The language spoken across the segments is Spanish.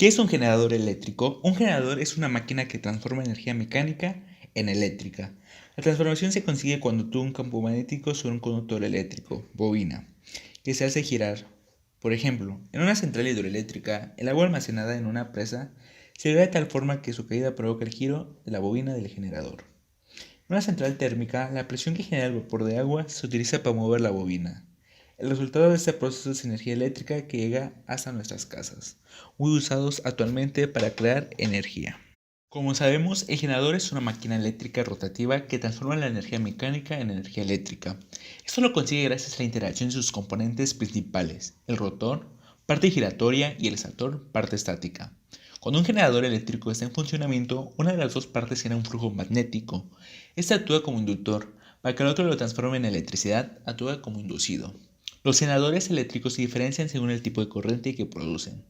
¿Qué es un generador eléctrico? Un generador es una máquina que transforma energía mecánica en eléctrica. La transformación se consigue cuando actúa un campo magnético sobre un conductor eléctrico, bobina, que se hace girar. Por ejemplo, en una central hidroeléctrica, el agua almacenada en una presa se libera de tal forma que su caída provoca el giro de la bobina del generador. En una central térmica, la presión que genera el vapor de agua se utiliza para mover la bobina. El resultado de este proceso es energía eléctrica que llega hasta nuestras casas, muy usados actualmente para crear energía. Como sabemos, el generador es una máquina eléctrica rotativa que transforma la energía mecánica en energía eléctrica. Esto lo consigue gracias a la interacción de sus componentes principales, el rotor, parte giratoria, y el estator, parte estática. Cuando un generador eléctrico está en funcionamiento, una de las dos partes genera un flujo magnético. Este actúa como inductor. Para que el otro lo transforme en electricidad, actúa como inducido. Los generadores eléctricos se diferencian según el tipo de corriente que producen,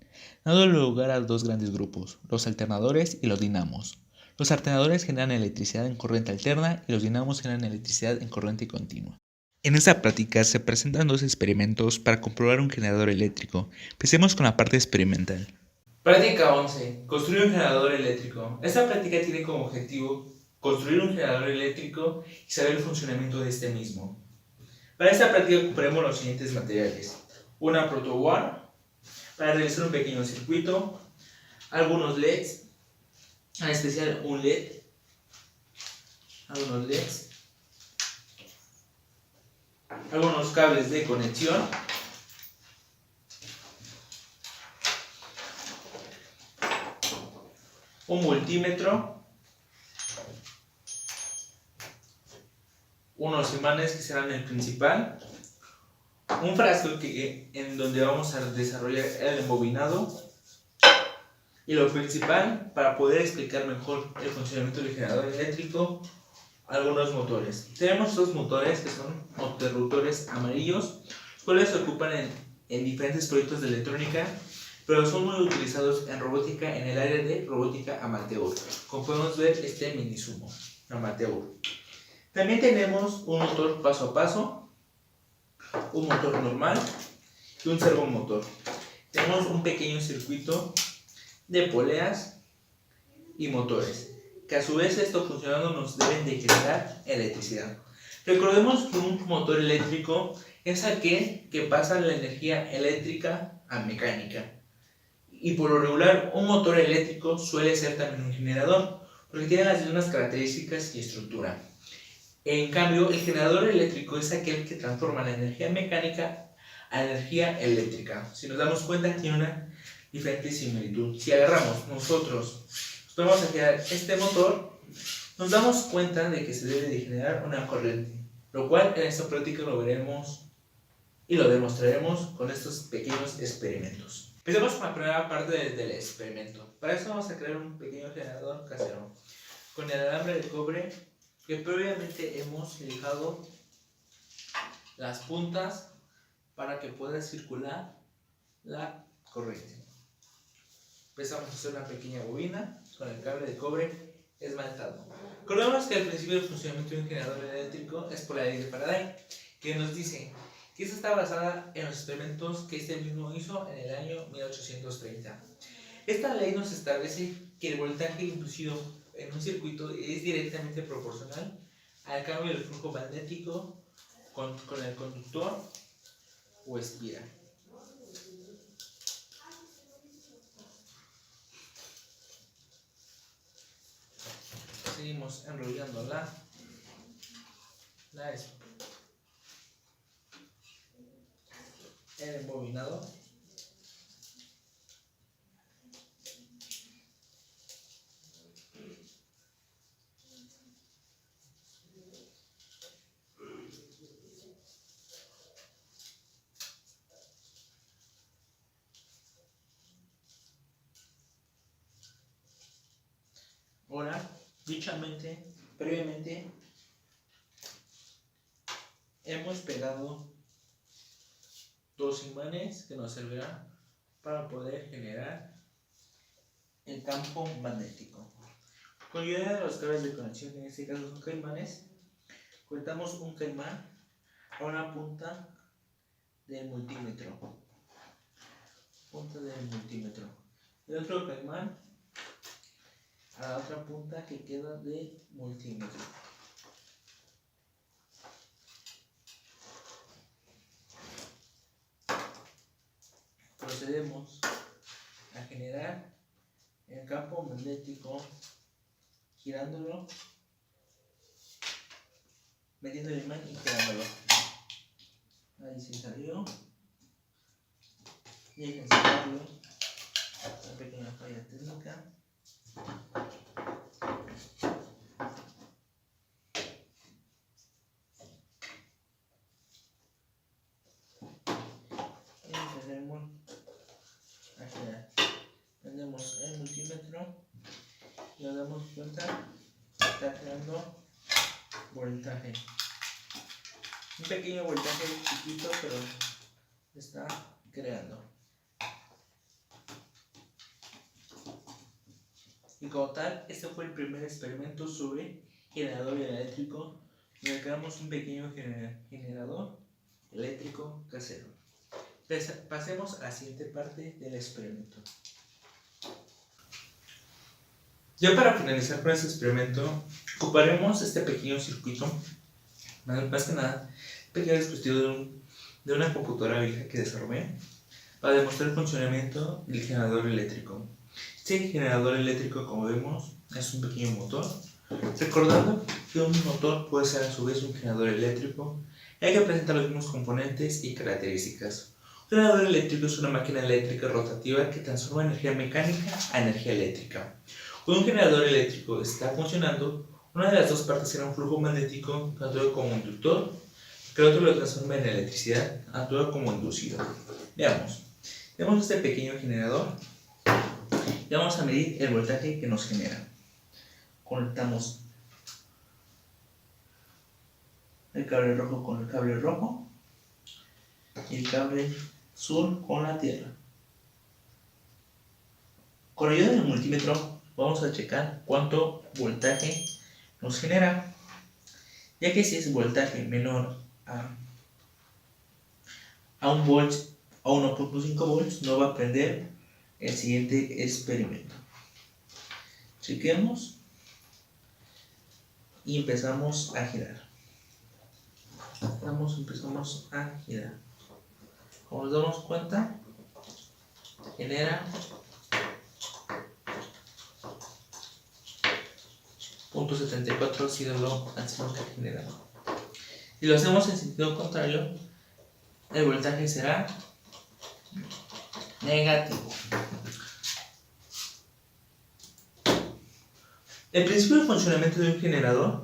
dando lugar a dos grandes grupos, los alternadores y los dinamos. Los alternadores generan electricidad en corriente alterna y los dinamos generan electricidad en corriente continua. En esta práctica se presentan dos experimentos para comprobar un generador eléctrico. Empecemos con la parte experimental. Práctica 11. Construir un generador eléctrico. Esta práctica tiene como objetivo construir un generador eléctrico y saber el funcionamiento de este mismo. Para esta práctica ocuparemos los siguientes materiales: una protoboard para realizar un pequeño circuito, algunos LEDs, en especial un LED, algunos LEDs, algunos cables de conexión, un multímetro, unos imanes que serán el principal, un frasco en donde vamos a desarrollar el embobinado, y lo principal, para poder explicar mejor el funcionamiento del generador eléctrico, algunos motores. Tenemos dos motores que son interruptores amarillos, los cuales se ocupan en diferentes proyectos de electrónica, pero son muy utilizados en robótica, en el área de robótica amateur. Como podemos ver, este mini sumo amateur. También tenemos un motor paso a paso, un motor normal y un servomotor. Tenemos un pequeño circuito de poleas y motores, que a su vez, esto funcionando, nos deben de generar electricidad. Recordemos que un motor eléctrico es aquel que pasa la energía eléctrica a mecánica, y por lo regular un motor eléctrico suele ser también un generador, porque tiene las mismas características y estructura. En cambio, el generador eléctrico es aquel que transforma la energía mecánica a energía eléctrica. Si nos damos cuenta, tiene una diferente similitud. Si agarramos nosotros, vamos a girar este motor, nos damos cuenta de que se debe de generar una corriente, lo cual en esta práctica lo veremos y lo demostraremos con estos pequeños experimentos. Empecemos con la primera parte del experimento. Para eso vamos a crear un pequeño generador casero con el alambre de cobre que previamente hemos lijado las puntas para que pueda circular la corriente. Empezamos a hacer una pequeña bobina con el cable de cobre esmaltado. Recordemos que al principio del funcionamiento de un generador eléctrico es por la ley de Faraday, que nos dice que esta está basada en los experimentos que este mismo hizo en el año 1830. Esta ley nos establece que el voltaje inducido en un circuito es directamente proporcional al cambio del flujo magnético con el conductor o espiral. Seguimos enrollando el embobinado. Ahora, previamente, hemos pegado dos imanes que nos servirán para poder generar el campo magnético. Con ayuda de los cables de conexión, en este caso son caimanes, conectamos un caimán a una punta del multímetro. el otro caimán a la otra punta que queda de multímetro. Procedemos a generar el campo magnético girándolo, metiendo el imán y girándolo. Ahí se salió. Y hay que enseñarlo. Una pequeña falla técnica. Y empezaremos a girar. Prendemos el multímetro y nos damos cuenta que está creando voltaje. Un pequeño voltaje chiquito, pero está creando. Y como tal, este fue el primer experimento sobre generador eléctrico, donde creamos un pequeño generador eléctrico casero. Pasemos a la siguiente parte del experimento. Ya para finalizar con este experimento, ocuparemos este pequeño circuito, más que nada, pequeño dispositivo de una computadora vieja que desarrollé para demostrar el funcionamiento del generador eléctrico. Este generador eléctrico, como vemos, es un pequeño motor, recordando que un motor puede ser a su vez un generador eléctrico, ya que presenta los mismos componentes y características. Un generador eléctrico es una máquina eléctrica rotativa que transforma energía mecánica a energía eléctrica. Cuando un generador eléctrico está funcionando, una de las dos partes será un flujo magnético que actúa como inductor, que el otro lo transforma en electricidad, actúa como inducido. Veamos este pequeño generador y vamos a medir el voltaje que nos genera. Conectamos el cable rojo con el cable rojo y el cable azul con la tierra. Con ayuda del multímetro vamos a checar cuánto voltaje nos genera, ya que si es voltaje menor a 1 volt a 1.5 volts no va a prender el siguiente experimento. Chequemos y empezamos a girar. Empezamos a girar. Como nos damos cuenta, genera 0.74 ha sido lo máximo que ha generado. Si lo hacemos en sentido contrario, el voltaje será negativo. El principio de funcionamiento de un generador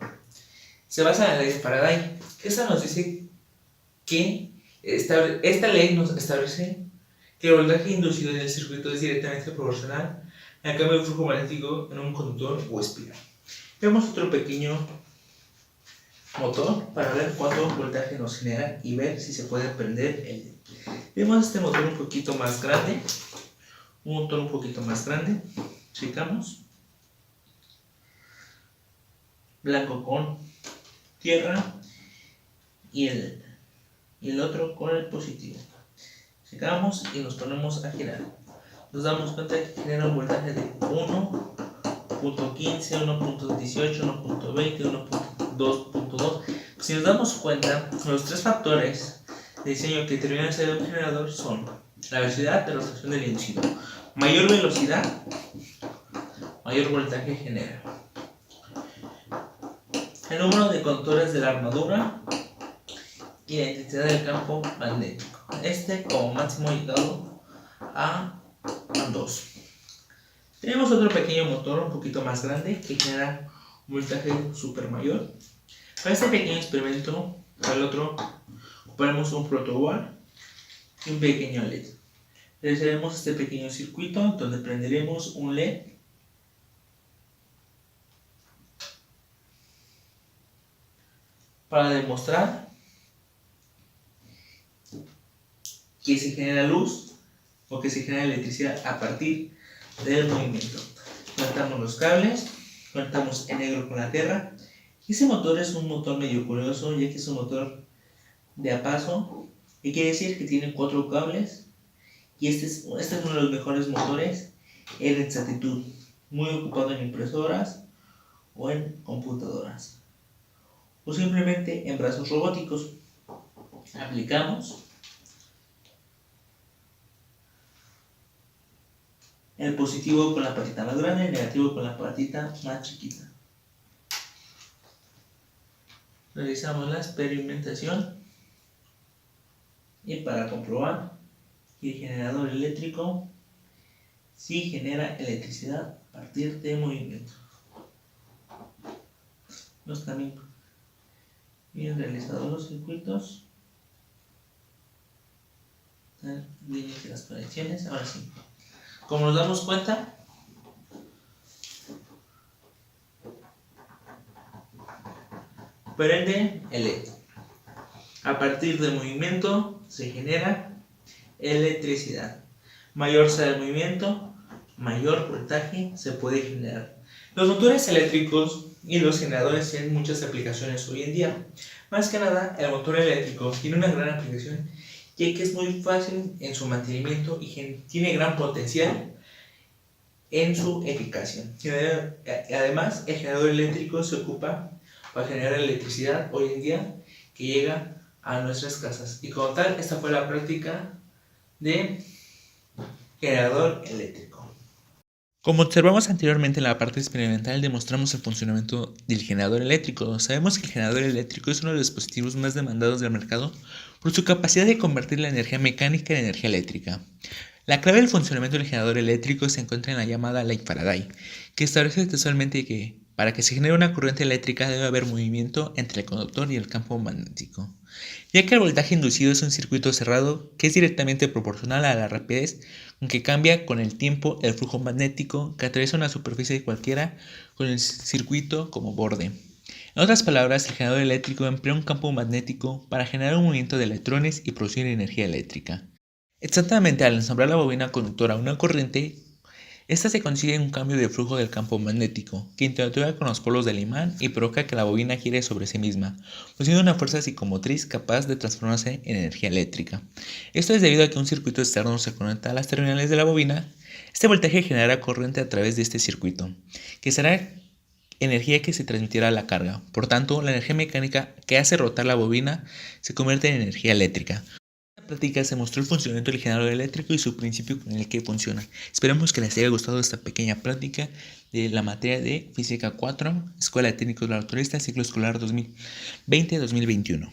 se basa en la ley de Faraday. Esta nos dice que esta ley nos establece que el voltaje inducido en el circuito es directamente proporcional al cambio de flujo magnético en un conductor o espiral. Vemos otro pequeño motor para ver cuánto voltaje nos genera y ver si se puede prender el LED. Vemos este motor un poquito más grande, checamos, blanco con tierra y el otro con el positivo. Checamos y nos ponemos a girar. Nos damos cuenta que genera un voltaje de 1.15, 1.18, 1.20, 1.2.2. Si nos damos cuenta, los tres factores de diseño que determinan el ser de un generador son la velocidad de rotación del inducido. Mayor velocidad, mayor voltaje genera. El número de conductores de la armadura y la intensidad del campo magnético. Como máximo llegado a 2. Tenemos otro pequeño motor un poquito más grande que genera un voltaje super mayor. Para este pequeño experimento, para el otro, ocuparemos un protoboard y un pequeño LED. Realizaremos este pequeño circuito donde prenderemos un LED para demostrar que se genera luz o que se genera electricidad a partir del movimiento. Conectamos los cables, conectamos en negro con la tierra. Este motor es un motor medio curioso, ya que es un motor de a paso, y quiere decir que tiene 4 cables, y este es uno de los mejores motores en exactitud, muy ocupado en impresoras o en computadoras, o simplemente en brazos robóticos. Aplicamos el positivo con la patita más grande, el negativo con la patita más chiquita. Realizamos la experimentación y para comprobar que el generador eléctrico sí genera electricidad a partir de movimiento. Los también bien realizados los circuitos. Están bien hechas las conexiones. Ahora sí, como nos damos cuenta, prende el LED. A partir del movimiento se genera electricidad. Mayor sea el movimiento, mayor voltaje se puede generar. Los motores eléctricos y los generadores tienen muchas aplicaciones hoy en día. Más que nada, el motor eléctrico tiene una gran aplicación, ya que es muy fácil en su mantenimiento y tiene gran potencial en su eficacia. Además, el generador eléctrico se ocupa para generar electricidad hoy en día que llega a nuestras casas. Y como tal, esta fue la práctica de generador eléctrico. Como observamos anteriormente en la parte experimental, demostramos el funcionamiento del generador eléctrico. Sabemos que el generador eléctrico es uno de los dispositivos más demandados del mercado por su capacidad de convertir la energía mecánica en energía eléctrica. La clave del funcionamiento del generador eléctrico se encuentra en la llamada ley Faraday, que establece textualmente que para que se genere una corriente eléctrica debe haber movimiento entre el conductor y el campo magnético, ya que el voltaje inducido es un circuito cerrado que es directamente proporcional a la rapidez con que cambia con el tiempo el flujo magnético que atraviesa una superficie cualquiera con el circuito como borde. En otras palabras, el generador eléctrico emplea un campo magnético para generar un movimiento de electrones y producir energía eléctrica. Exactamente al ensamblar la bobina conductora a una corriente, esta se consigue un cambio de flujo del campo magnético, que interactúa con los polos del imán y provoca que la bobina gire sobre sí misma, produciendo una fuerza psicomotriz capaz de transformarse en energía eléctrica. Esto es debido a que un circuito externo se conecta a las terminales de la bobina. Este voltaje generará corriente a través de este circuito, que será energía que se transmitirá a la carga. Por tanto, la energía mecánica que hace rotar la bobina se convierte en energía eléctrica. Práctica se mostró el funcionamiento del generador eléctrico y su principio con el que funciona. Esperamos que les haya gustado esta pequeña práctica de la materia de Física 4, Escuela de Técnicos Laboratoristas, ciclo escolar 2020-2021.